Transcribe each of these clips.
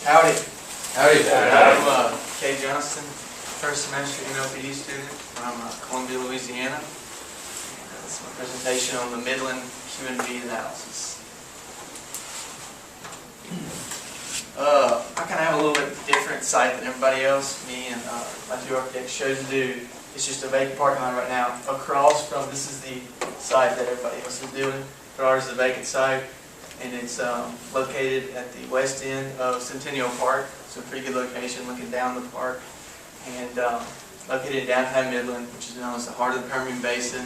Howdy. Howdy. I'm Kade JOHNSTON, first semester MLPD student from Columbia, Louisiana. This is my presentation on the Midland Q&V analysis. I kind of have a little bit different site than everybody else. Me and my two architects chose to do. It's just a vacant parking lot right now. Across from, this is the site that everybody else is doing, but ours is a vacant site. And it's located at the west end of Centennial Park. It's a pretty good location looking down the park. And located in downtown Midland, which is known as the heart of the Permian Basin.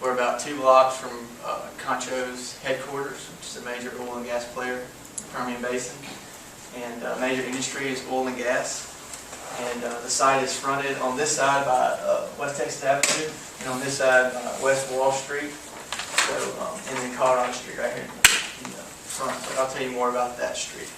We're about 2 blocks from Concho's headquarters, which is a major oil and gas player in the Permian Basin. And major industry is oil and gas. And the site is fronted on this side by West Texas Avenue, and on this side by West Wall Street. So, and then Colorado Street right here in the front. But I'll tell you more about that street.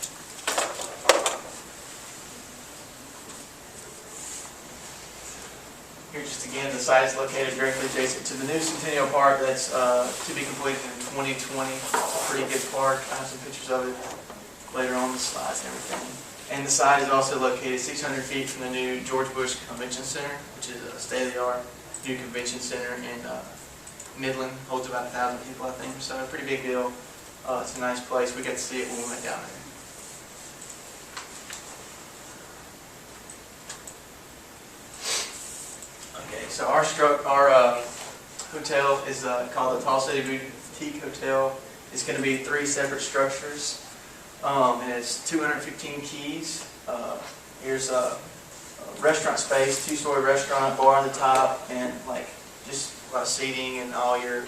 Here, just again, the site is located directly adjacent to the new Centennial Park that's to be completed in 2020. It's a pretty good park. I have some pictures of it later on the slides and everything. And the site is also located 600 feet from the new George Bush Convention Center, which is a state-of-the-art new convention center in Midland. Holds about 1,000 people, I think, so a pretty big deal. It's a nice place. We got to see it when we went down there. Okay, so our hotel is called the Tall City Boutique Hotel. It's going to be 3 separate structures. And it's 215 keys. Here's a restaurant space, 2-story restaurant, bar on the top, and like just a lot of seating and all your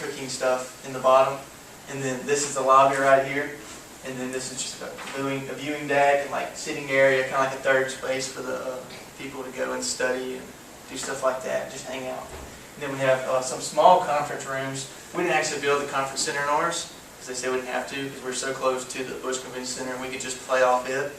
cooking stuff in the bottom. And then this is the lobby right here. And then this is just a viewing deck and like sitting area, kind of like a third space for the people to go and study and do stuff like that, just hang out. And then we have some small conference rooms. We didn't actually build the conference center in ours. They say we didn't have to because we're so close to the Bush Convention Center and we could just play off it.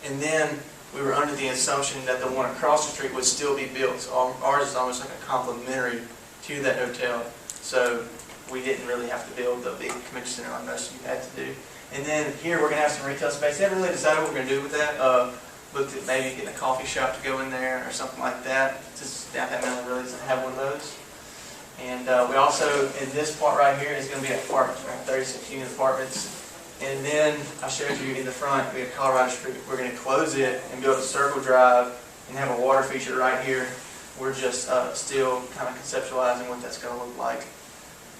And then we were under the assumption that the one across the street would still be built. So ours is almost like a complementary to that hotel. So we didn't really have to build the big convention center like most of you had to do. And then here we're going to have some retail space. They haven't really decided what we're going to do with that. Looked at maybe getting a coffee shop to go in there or something like that. Since downtown Midland really doesn't have one of those. And we also, in this part right here, is going to be apartments. We're going to have 36 unit apartments. And then I showed you in the front, we have Colorado Street. We're going to close it and build a circle drive and have a water feature right here. We're just still kind of conceptualizing what that's going to look like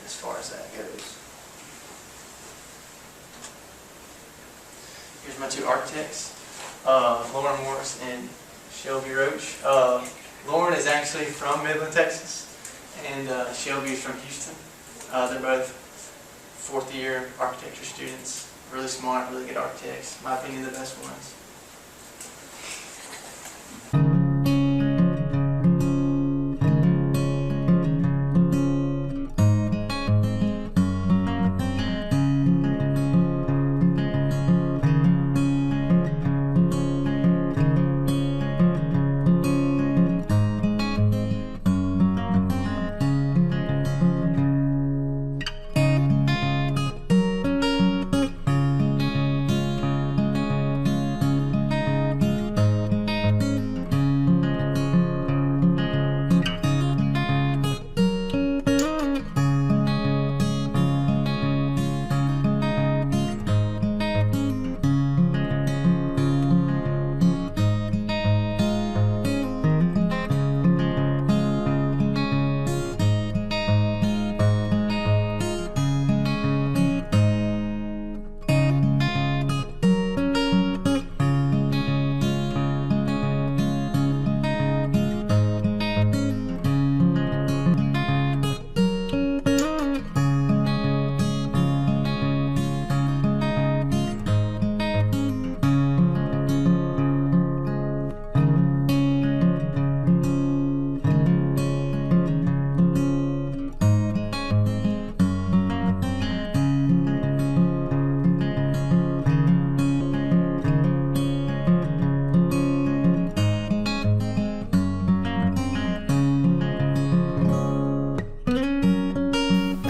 as far as that goes. Here's my 2 architects, Lauren Morris and Shelby Roach. Lauren is actually from Midland, Texas. And Shelby is from Houston. They're both 4th year architecture students. Really smart, really good architects. In my opinion, the best ones.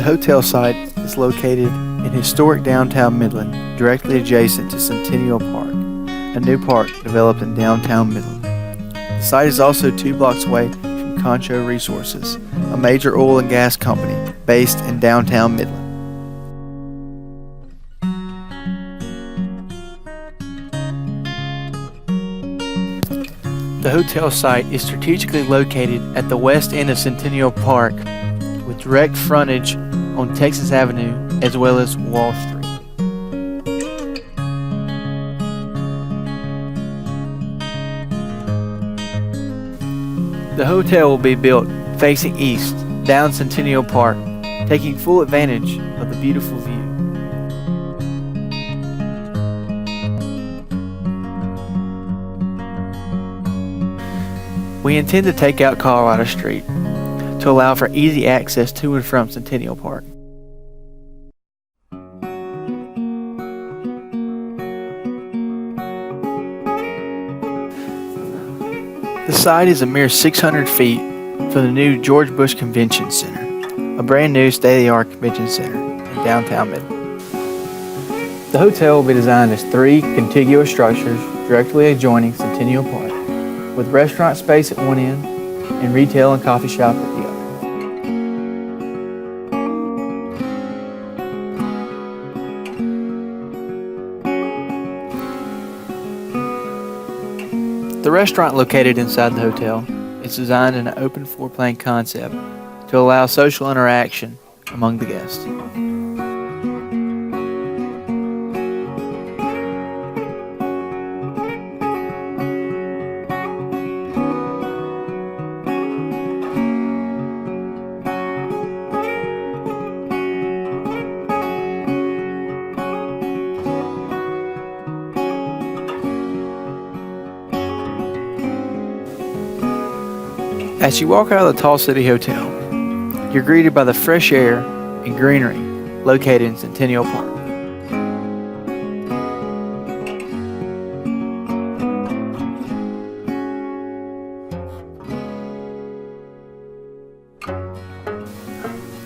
The hotel site is located in historic downtown Midland. directly adjacent to Centennial Park, a new park developed in downtown Midland. The site is also 2 blocks away from Concho Resources, a major oil and gas company based in downtown Midland. The hotel site is strategically located at the west end of Centennial Park with direct frontage on Texas Avenue as well as Wall Street. The hotel will be built facing east down Centennial Park, taking full advantage of the beautiful view. We intend to take out Colorado Street to allow for easy access to and from Centennial Park. The site is a mere 600 feet from the new George Bush Convention Center, a brand new state-of-the-art convention center in downtown Midland. The hotel will be designed as 3 contiguous structures directly adjoining Centennial Park, with restaurant space at one end and retail and coffee shop at the other. The restaurant located inside the hotel is designed in an open floor plan concept to allow social interaction among the guests. As you walk out of the Tall City Hotel, you're greeted by the fresh air and greenery located in Centennial Park.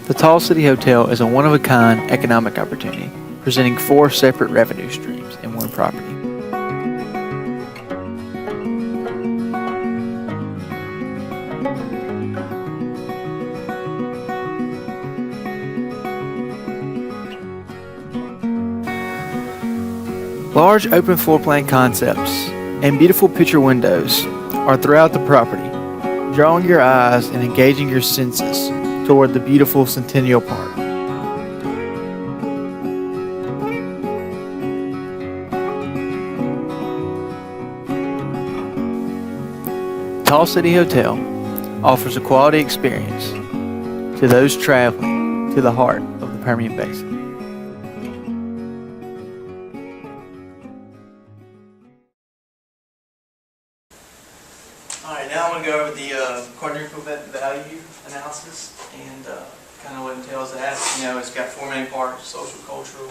The Tall City Hotel is a one-of-a-kind economic opportunity, presenting 4 separate revenue streams in one property. Large open floor plan concepts and beautiful picture windows are throughout the property, drawing your eyes and engaging your senses toward the beautiful Centennial Park. Tall City Hotel offers a quality experience to those traveling to the heart of the Permian Basin. Alright, now I'm going to go over the Quadruple Net Value Analysis and kind of what entails that. You know, it's got 4 main parts: social, cultural,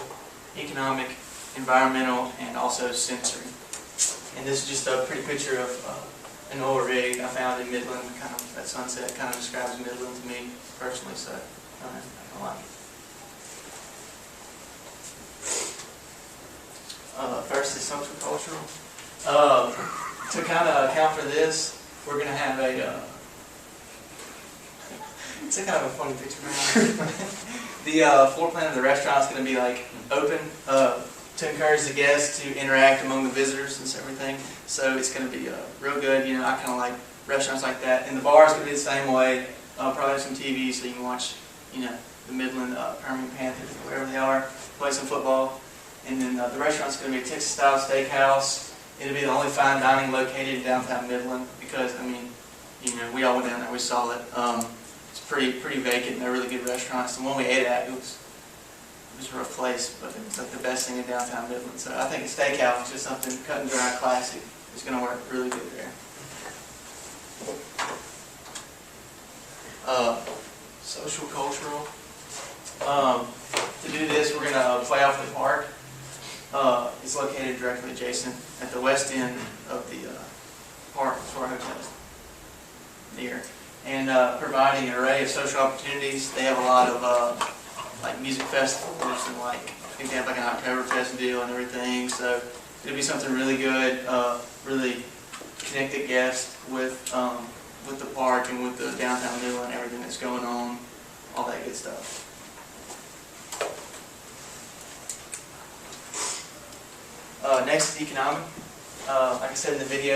economic, environmental, and also sensory. And this is just a pretty picture of an oil rig I found in Midland. Kind of that sunset kind of describes Midland to me personally, so I like it. First is social cultural. To kind of account for this, we're going to have a, it's a kind of a funny picture. The floor plan of the restaurant is going to be like open to encourage the guests to interact among the visitors and everything. So it's going to be real good. You know, I kind of like restaurants like that. And the bar is going to be the same way. Probably have some TV so you can watch, you know, the Midland Permian Panthers, wherever they are, play some football. And then the restaurant's going to be a Texas-style steakhouse. It'll be the only fine dining located in downtown Midland because, I mean, you know, we all went down there, we saw it. It's pretty vacant, and they're really good restaurants. The one we ate at, it was a rough place, but it was like the best thing in downtown Midland. So I think a steakhouse is just something cut and dry, classic. It's going to work really good there. Social, cultural. To do this, we're going to play off the park. It's located directly adjacent at the west end of the park where our hotel is near. And providing an array of social opportunities. They have a lot of like like music festivals and like I think they have like an Oktoberfest deal and everything. So it'll be something really good, really connect the guests with the park and with the downtown Midland and everything that's going on, all that good stuff. Next is economic. Like I said in the video,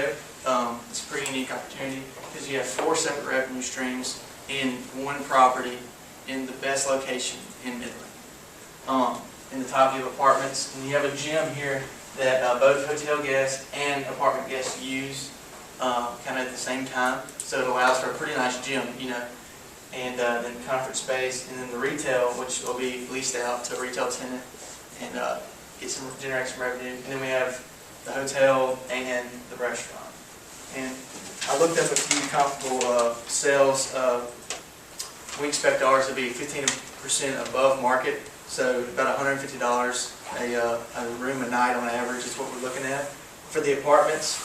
it's a pretty unique opportunity because you have 4 separate revenue streams in one property in the best location in Midland. In the top you have apartments, and you have a gym here that both hotel guests and apartment guests use kind of at the same time. So it allows for a pretty nice gym, you know, and then conference space, and then the retail, which will be leased out to a retail tenant and generate some revenue. And then we have the hotel and the restaurant. And I looked up a few comparable sales. We expect ours to be 15% above market, so about $150 a room a night on average is what we're looking at. For the apartments,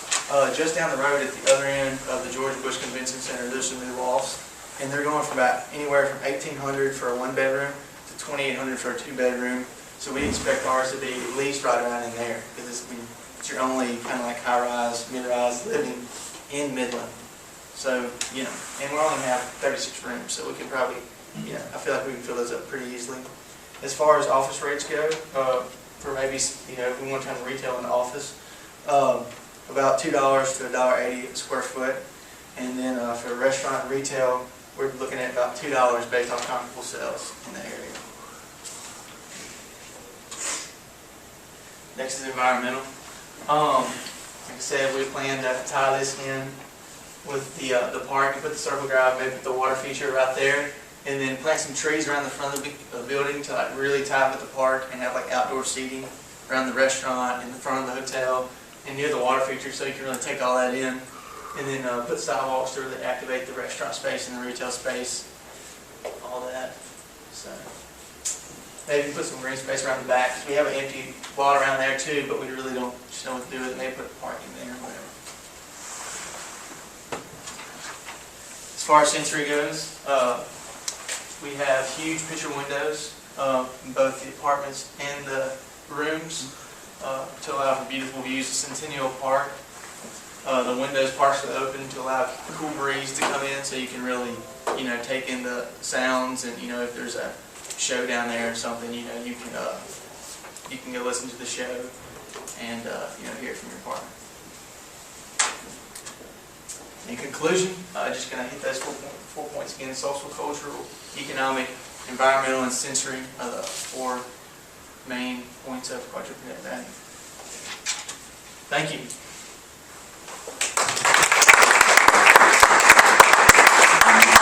just down the road at the other end of the George Bush Convention Center, there's some new lofts, and they're going from about anywhere from $1,800 for a 1-bedroom to $2,800 for a 2-bedroom. So we expect ours to be at least right around in there, because it's your only kind of like high-rise, mid-rise living in Midland. So, you know, and we only have 36 rooms, so we can probably, you know, I feel like we can fill those up pretty easily. As far as office rates go, for maybe, you know, if we want to turn retail into office, about $2 to $1.80 a square foot. And then for restaurant and retail, we're looking at about $2 based on comparable sales in the area. Next is environmental. Like I said, we plan to tie this in with the park and put the circle drive, maybe put the water feature right there, and then plant some trees around the front of the building to like really tie with the park and have like outdoor seating around the restaurant, in the front of the hotel, and near the water feature, so you can really take all that in. And then put sidewalks to really activate the restaurant space and the retail space, all that. So maybe put some green space around the back, because we have an empty lot around there too, but we really don't just know what to do with it. Maybe put parking there or whatever. As far as sensory goes, we have huge picture windows in both the apartments and the rooms to allow for beautiful views of Centennial Park. The windows partially open to allow a cool breeze to come in, so you can really, you know, take in the sounds, and you know, if there's a show down there or something, you know, you can go listen to the show and you know, hear it from your apartment. In conclusion, just going to hit those 4 points again: social, cultural, economic, environmental, and sensory are the 4 main points of Quadruple Net Value. Thank you.